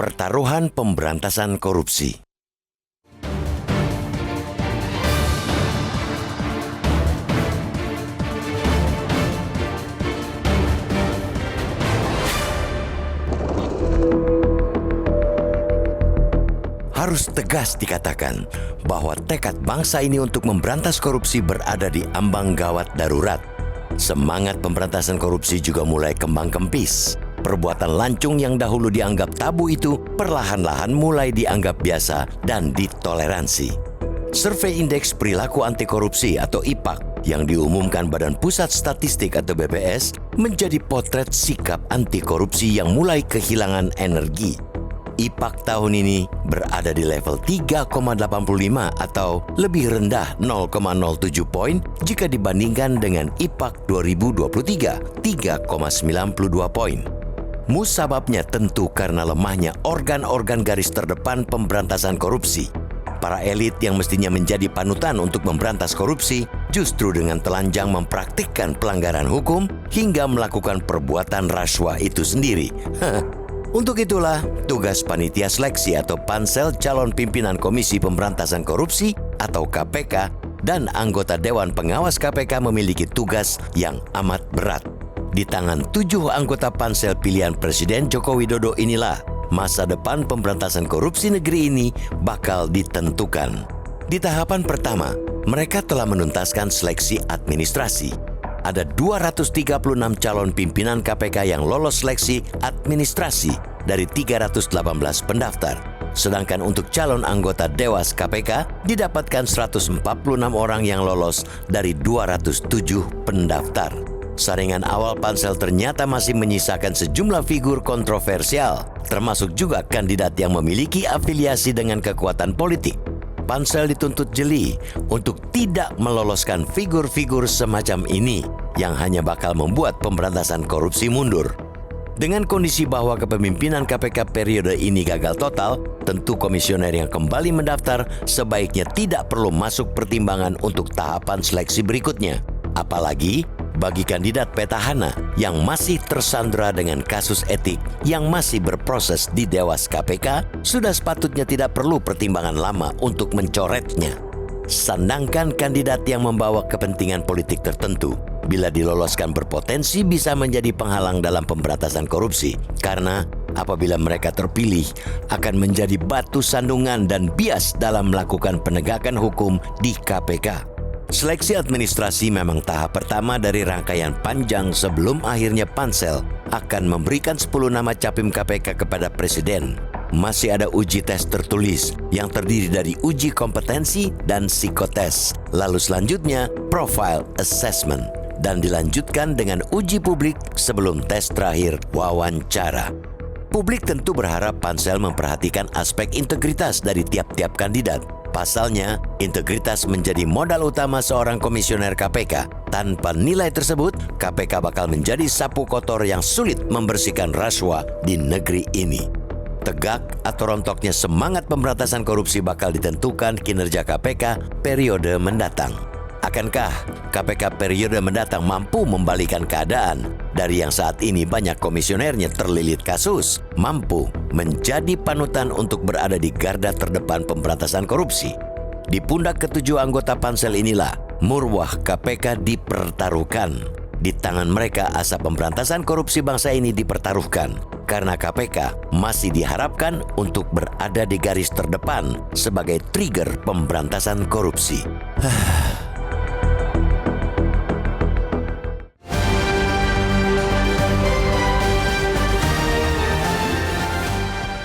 Pertaruhan pemberantasan korupsi. Harus tegas dikatakan bahwa tekad bangsa ini untuk memberantas korupsi berada di ambang gawat darurat. Semangat pemberantasan korupsi juga mulai kembang kempis. Perbuatan lancung yang dahulu dianggap tabu itu perlahan-lahan mulai dianggap biasa dan ditoleransi. Survei Indeks Perilaku Anti Korupsi atau IPAK yang diumumkan Badan Pusat Statistik atau BPS menjadi potret sikap anti korupsi yang mulai kehilangan energi. IPAK tahun ini berada di level 3,85 atau lebih rendah 0,07 poin jika dibandingkan dengan IPAK 2023, 3,92 poin. Musababnya tentu karena lemahnya organ-organ garis terdepan pemberantasan korupsi. Para elit yang mestinya menjadi panutan untuk memberantas korupsi justru dengan telanjang mempraktikkan pelanggaran hukum hingga melakukan perbuatan rasuah itu sendiri. Untuk itulah, tugas Panitia Seleksi atau Pansel Calon Pimpinan Komisi Pemberantasan Korupsi atau KPK dan anggota Dewan Pengawas KPK memiliki tugas yang amat berat. Di tangan 7 anggota pansel pilihan Presiden Joko Widodo inilah masa depan pemberantasan korupsi negeri ini bakal ditentukan. Di tahapan pertama, mereka telah menuntaskan seleksi administrasi. Ada 236 calon pimpinan KPK yang lolos seleksi administrasi dari 318 pendaftar. Sedangkan untuk calon anggota Dewas KPK didapatkan 146 orang yang lolos dari 207 pendaftar. Saringan awal pansel ternyata masih menyisakan sejumlah figur kontroversial, termasuk juga kandidat yang memiliki afiliasi dengan kekuatan politik. Pansel dituntut jeli untuk tidak meloloskan figur-figur semacam ini yang hanya bakal membuat pemberantasan korupsi mundur. Dengan kondisi bahwa kepemimpinan KPK periode ini gagal total, tentu komisioner yang kembali mendaftar sebaiknya tidak perlu masuk pertimbangan untuk tahapan seleksi berikutnya. Apalagi bagi kandidat petahana yang masih tersandra dengan kasus etik yang masih berproses di Dewas KPK, sudah sepatutnya tidak perlu pertimbangan lama untuk mencoretnya. Sandangkan kandidat yang membawa kepentingan politik tertentu, bila diloloskan berpotensi bisa menjadi penghalang dalam pemberantasan korupsi, karena apabila mereka terpilih akan menjadi batu sandungan dan bias dalam melakukan penegakan hukum di KPK. Seleksi administrasi memang tahap pertama dari rangkaian panjang sebelum akhirnya pansel akan memberikan 10 nama capim KPK kepada Presiden. Masih ada uji tes tertulis yang terdiri dari uji kompetensi dan psikotes. Lalu selanjutnya profile assessment dan dilanjutkan dengan uji publik sebelum tes terakhir wawancara. Publik tentu berharap pansel memperhatikan aspek integritas dari tiap-tiap kandidat. Pasalnya, integritas menjadi modal utama seorang komisioner KPK. Tanpa nilai tersebut, KPK bakal menjadi sapu kotor yang sulit membersihkan rasuah di negeri ini. Tegak atau rontoknya semangat pemberantasan korupsi bakal ditentukan kinerja KPK periode mendatang. Akankah KPK periode mendatang mampu membalikan keadaan dari yang saat ini banyak komisionernya terlilit kasus, mampu menjadi panutan untuk berada di garda terdepan pemberantasan korupsi? Di pundak ketujuh anggota pansel inilah marwah KPK dipertaruhkan. Di tangan mereka asap pemberantasan korupsi bangsa ini dipertaruhkan karena KPK masih diharapkan untuk berada di garis terdepan sebagai trigger pemberantasan korupsi.